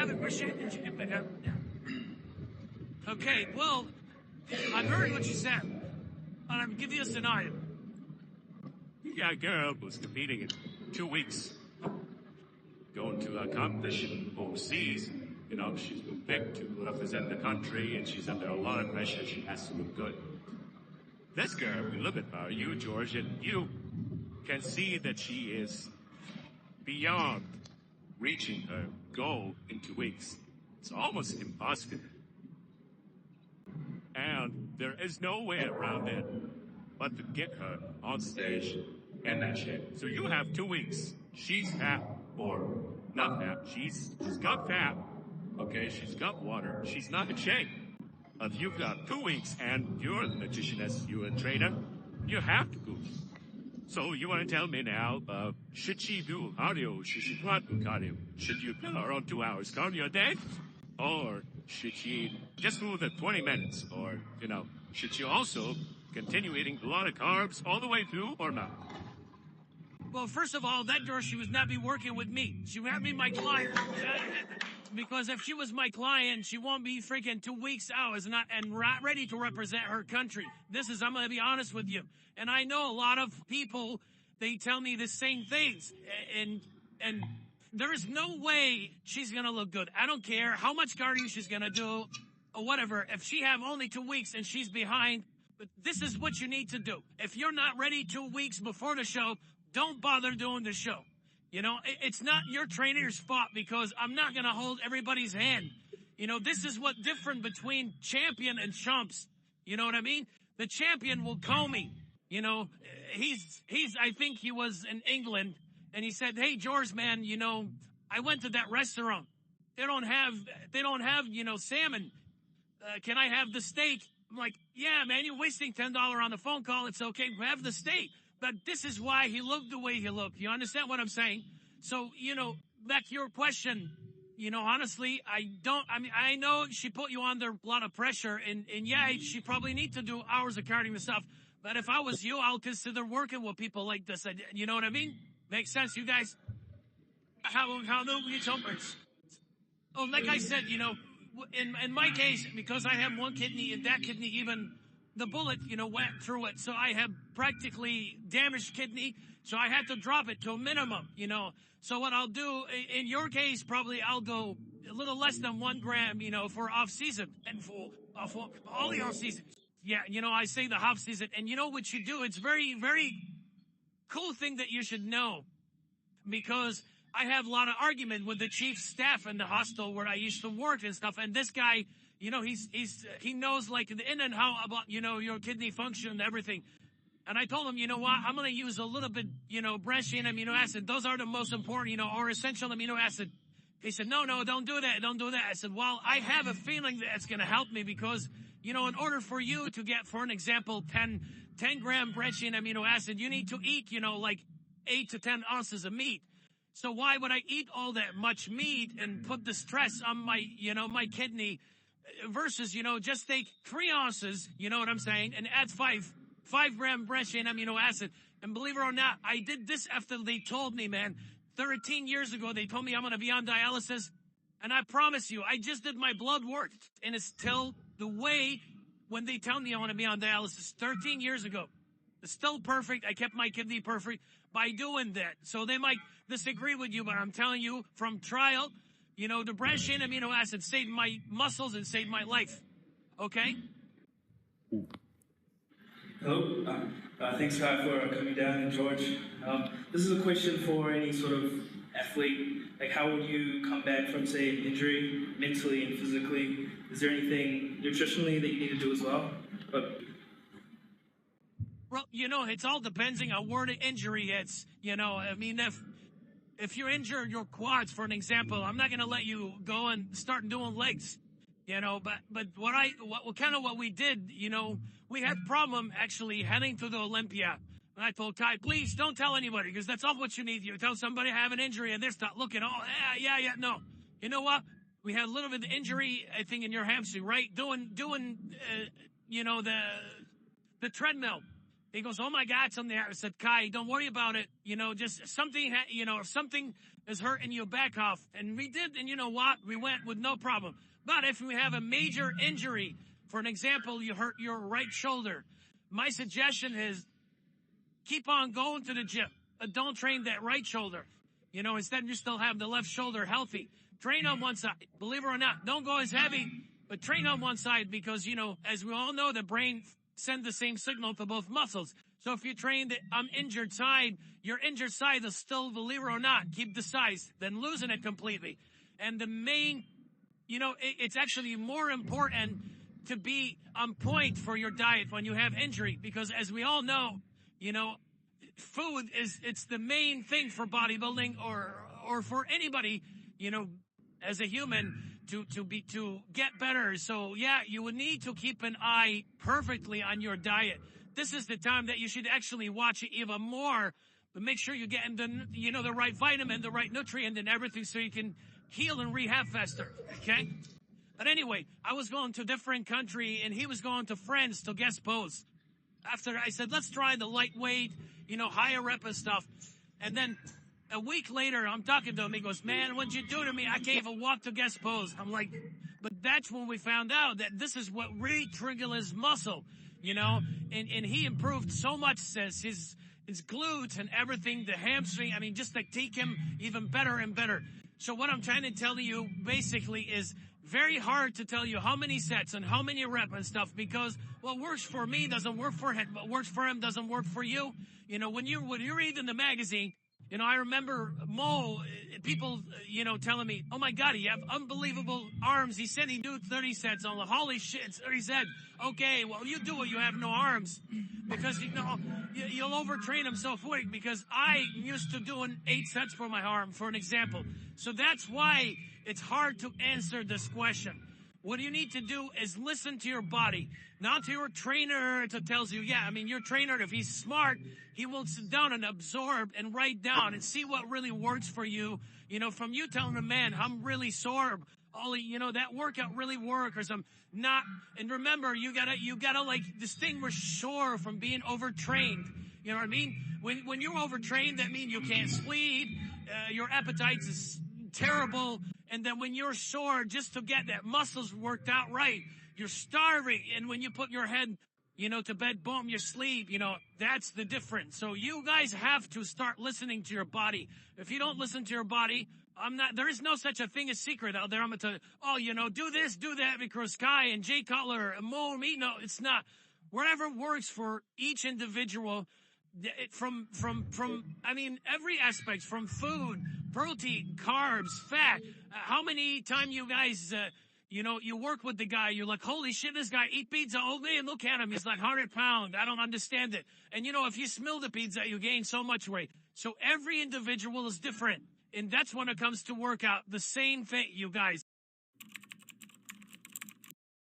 haven't appreciated you. Okay, well, I've heard what you said, and I'm giving you a scenario. You got a girl who's competing in 2 weeks, going to a competition overseas. You know, she's been picked to represent the country, and she's under a lot of pressure. She has to look good. This girl, we look at her, you, George, and you can see that she is beyond reaching her goal in 2 weeks. It's almost impossible. And there is no way around it but to get her on stage in that shape. So you have 2 weeks. She's fat, or not fat. She's got fat. Okay, she's got water. She's not in shape. If you've got 2 weeks and you're a magicianess, you're a trainer, you have to go. So you want to tell me now, should she do cardio? Should she not do cardio? Should you kill her on 2 hours cardio a day? Or should she just do the 20 minutes? Or, you know, should she also continue eating a lot of carbs all the way through or not? Well, first of all, that girl, she would not be working with me. She would not be my client. Because if she was my client, she won't be freaking 2 weeks out and ready to represent her country. I'm going to be honest with you. And I know a lot of people, they tell me the same things. And there is no way she's going to look good. I don't care how much cardio she's going to do or whatever. If she have only 2 weeks and she's behind, but this is what you need to do. If you're not ready 2 weeks before the show, don't bother doing the show. You know, it's not your trainer's fault because I'm not going to hold everybody's hand. You know, this is what different between champion and chumps. You know what I mean? The champion will call me. You know, I think he was in England and he said, hey, George, man, you know, I went to that restaurant. They don't have, you know, salmon. Can I have the steak? I'm like, yeah, man, you're wasting $10 on the phone call. It's okay. Have the steak. But this is why he looked the way he looked. You understand what I'm saying? So, you know, back to your question, you know, honestly, I know she put you under a lot of pressure and yeah, she probably need to do hours of cardio and stuff. But if I was you, I'll consider working with people like this. You know what I mean? Makes sense, you guys? How do we jumpers? Oh, like I said, you know, in my case, because I have one kidney and that kidney even the bullet, you know, went through it. So I have practically damaged kidney. So I had to drop it to a minimum, you know. So what I'll do, in your case, probably I'll go a little less than 1 gram, you know, for off season and for all the off season. Yeah, you know, I say the off season. And you know what you do? It's very, very cool thing that you should know. Because I have a lot of argument with the chief staff in the hospital where I used to work and stuff. And this guy, you know, he knows like the in and out about, you know, your kidney function and everything. And I told him, you know what, I'm going to use a little bit, you know, branched chain amino acid. Those are the most important, you know, or essential amino acid. He said, no, don't do that. Don't do that. I said, well, I have a feeling that it's going to help me because, you know, in order for you to get, for an example, 10 gram branched chain amino acid, you need to eat, you know, like 8 to 10 ounces of meat. So why would I eat all that much meat and put the stress on my, you know, my kidney versus, you know, just take 3 ounces, you know what I'm saying, and add 5 gram branched chain amino acid. And believe it or not, I did this after they told me, man, 13 years ago, they told me I'm going to be on dialysis. And I promise you, I just did my blood work and it's still the way when they tell me I want to be on dialysis 13 years ago. It's still perfect. I kept my kidney perfect by doing that. So they might disagree with you, but I'm telling you from trial, you know, the branched chain amino acid saved my muscles and saved my life. Okay? Hello. Thanks, Kai, for coming down, and George. This is a question for any sort of athlete. Like, how would you come back from, say, an injury, mentally and physically? Is there anything nutritionally that you need to do as well? Well, you know, it's all depending on where the injury is. You know, I mean, if you're injured your quads, for an example, I'm not going to let you go and start doing legs. You know, but what we did, you know, we had problem actually heading to the Olympia. And I told Kai, please don't tell anybody because that's all what you need. You tell somebody I have an injury and they're start looking, oh, yeah, no. You know what? We had a little bit of injury, I think, in your hamstring, right? Doing, you know, the treadmill. He goes, oh my God, something. I said, Kai, don't worry about it. Just something, if something is hurting you, back off. And we did, and you know what? We went with no problem. But if we have a major injury, for an example, you hurt your right shoulder, my suggestion is keep on going to the gym. Don't train that right shoulder. Instead you still have the left shoulder healthy. Train on one side. Believe it or not, don't go as heavy, but train on one side because, as we all know, the brain sends the same signal to both muscles. So if you train the injured side, your injured side is still, believe it or not, keep the size, then losing it completely. And the main, it's actually more important to be on point for your diet when you have injury because as we all know, food it's the main thing for bodybuilding or for anybody, as a human to get better. So yeah, you would need to keep an eye perfectly on your diet. This is the time that you should actually watch it even more, but make sure you're getting the right vitamin, the right nutrient and everything so you can heal and rehab faster. Okay? But anyway, I was going to a different country and he was going to friends to guest pose. After I said, let's try the lightweight, higher rep and stuff. And then a week later, I'm talking to him. He goes, man, what'd you do to me? I can't even walk to guest pose. I'm like, but that's when we found out that this is what really triggers his muscle, and he improved so much, says his glutes and everything, the hamstring. I mean, just to take him even better and better. So what I'm trying to tell you basically is very hard to tell you how many sets and how many reps and stuff because what works for me doesn't work for him. What works for him doesn't work for you. When you're reading the magazine, I remember Mo, people, telling me, oh my God, you have unbelievable arms. He said he do 30 sets on the holy shit. He said, okay, well, you do it. You have no arms because, you'll overtrain him so quick because I used to doing 8 sets for my arm, for an example. So that's why it's hard to answer this question. What you need to do is listen to your body, not to your trainer that tells you, your trainer, if he's smart, he will sit down and absorb and write down and see what really works for you. From you telling him, man, I'm really sore. Ollie, that workout really worked or some not. And remember, you gotta like distinguish sore from being overtrained. You know what I mean? When you're overtrained, that means you can't sleep. Your appetite is terrible. And then when you're sore, just to get that muscles worked out right, you're starving. And when you put your head, to bed, boom, you sleep, that's the difference. So you guys have to start listening to your body. If you don't listen to your body, there is no such a thing as secret out there. I'm going to tell you, do this, do that, because Kai and Jay Cutler and Mo, me, no, it's not. Whatever works for each individual, from every aspect, from food, protein, carbs, fat. How many times you guys, you work with the guy, you're like, holy shit, this guy eat pizza all day, and look at him, he's like 100 pounds. I don't understand it. And if you smell the pizza, you gain so much weight. So every individual is different. And that's when it comes to workout, the same thing, you guys.